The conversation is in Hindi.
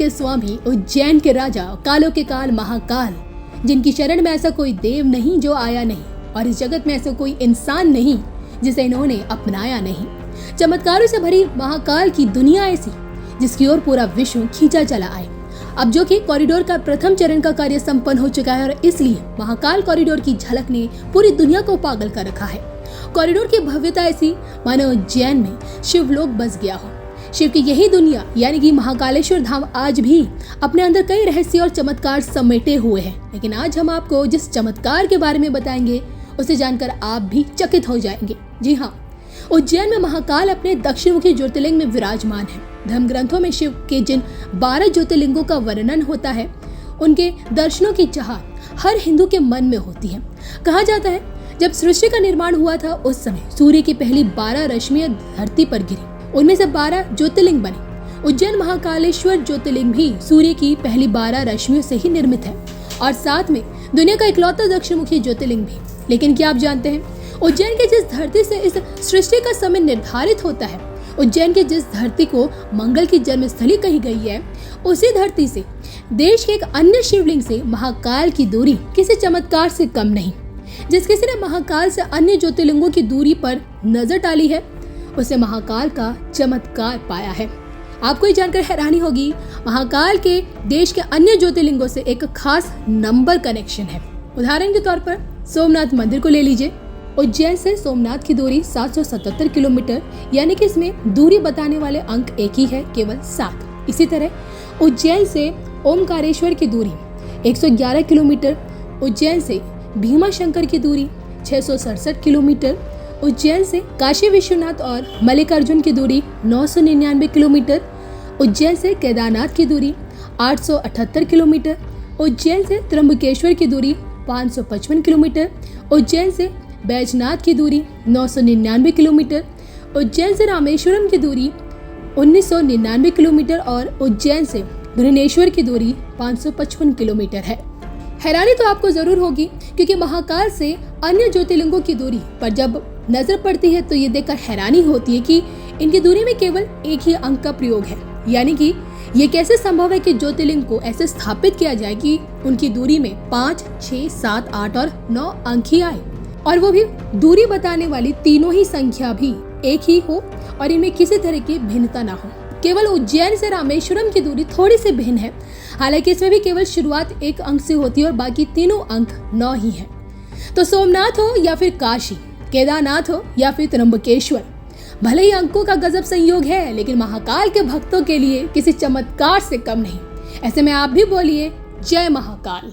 के स्वामी, उज्जैन के राजा, कालों के काल महाकाल, जिनकी शरण में ऐसा कोई देव नहीं जो आया नहीं, और इस जगत में ऐसा कोई इंसान नहीं जिसे इन्होंने अपनाया नहीं। चमत्कारों से भरी महाकाल की दुनिया ऐसी जिसकी ओर पूरा विश्व खींचा चला आए। अब जो कि कॉरिडोर का प्रथम चरण का कार्य संपन्न हो चुका है और इसलिए महाकाल कॉरिडोर की झलक ने पूरी दुनिया को पागल कर रखा है। कॉरिडोर की भव्यता ऐसी मानो उज्जैन में शिवलोक बस गया हो। शिव की यही दुनिया यानी कि महाकालेश्वर धाम आज भी अपने अंदर कई रहस्य और चमत्कार समेटे हुए हैं। लेकिन आज हम आपको जिस चमत्कार के बारे में बताएंगे उसे जानकर आप भी चकित हो जाएंगे। जी हाँ, उज्जैन में महाकाल अपने दक्षिणमुखी ज्योतिर्लिंग में विराजमान है। धर्म ग्रंथों में शिव के जिन 12 ज्योतिर्लिंगों का वर्णन होता है उनके दर्शनों की चाहत हर हिंदू के मन में होती है। कहा जाता है जब सृष्टि का निर्माण हुआ था उस समय सूर्य की पहली 12 रश्मियां धरती पर गिरी, उनमें से 12 ज्योतिर्लिंग बने। उज्जैन महाकालेश्वर ज्योतिर्लिंग भी सूर्य की पहली 12 रश्मियों से ही निर्मित है और साथ में दुनिया का इकलौता दक्षिणमुखी ज्योतिर्लिंग भी। लेकिन क्या आप जानते हैं उज्जैन के जिस धरती से इस सृष्टि का समय निर्धारित होता है, उज्जैन की जिस धरती को मंगल की जन्मस्थली कही गई है, उसी धरती से देश के एक अन्य शिवलिंग से महाकाल की दूरी किसी चमत्कार से कम नहीं। जिस किसी ने महाकाल से अन्य ज्योतिर्लिंगों की दूरी पर नजर डाली है उसे महाकाल का चमत्कार पाया है। आपको ये जानकर हैरानी होगी, महाकाल के देश के अन्य ज्योतिर्लिंगों से एक खास नंबर कनेक्शन है। उदाहरण के तौर पर सोमनाथ मंदिर को ले लीजिए। उज्जैन से सोमनाथ की दूरी 777 किलोमीटर, यानी कि इसमें दूरी बताने वाले अंक एक ही है, केवल 7। इसी तरह उज्जैन से ओमकारेश्वर की दूरी 111 किलोमीटर, उज्जैन से भीमा शंकर की दूरी 667 किलोमीटर, उज्जैन से काशी विश्वनाथ और मल्लिकार्जुन की दूरी 999 किलोमीटर, उज्जैन से केदारनाथ की दूरी 878 किलोमीटर, उज्जैन से त्र्यंबकेश्वर की दूरी 555 किलोमीटर, उज्जैन से बैजनाथ की दूरी 999 किलोमीटर, उज्जैन से रामेश्वरम की दूरी 1999 किलोमीटर और उज्जैन से भुवनेश्वर की दूरी 555 किलोमीटर है। हैरानी तो आपको जरूर होगी क्योंकि महाकाल से अन्य ज्योतिर्लिंगों की दूरी पर जब नजर पड़ती है तो ये देखकर हैरानी होती है कि इनकी दूरी में केवल एक ही अंक का प्रयोग है। यानी कि ये कैसे संभव है कि ज्योतिर्लिंग को ऐसे स्थापित किया जाए कि उनकी दूरी में 5, 6, 7, 8 और 9 अंक ही आए, और वो भी दूरी बताने वाली तीनों ही संख्या भी एक ही हो और इनमें किसी तरह की भिन्नता ना हो। केवल उज्जैन से रामेश्वरम की दूरी थोड़ी सी भिन्न है, हालांकि इसमें भी केवल शुरुआत एक अंक से होती है और बाकी तीनों अंक 9 ही है। तो सोमनाथ हो या फिर काशी, केदारनाथ हो या फिर त्र्यंबकेश्वर, भले ही अंकों का गजब संयोग है लेकिन महाकाल के भक्तों के लिए किसी चमत्कार से कम नहीं। ऐसे में आप भी बोलिए जय महाकाल।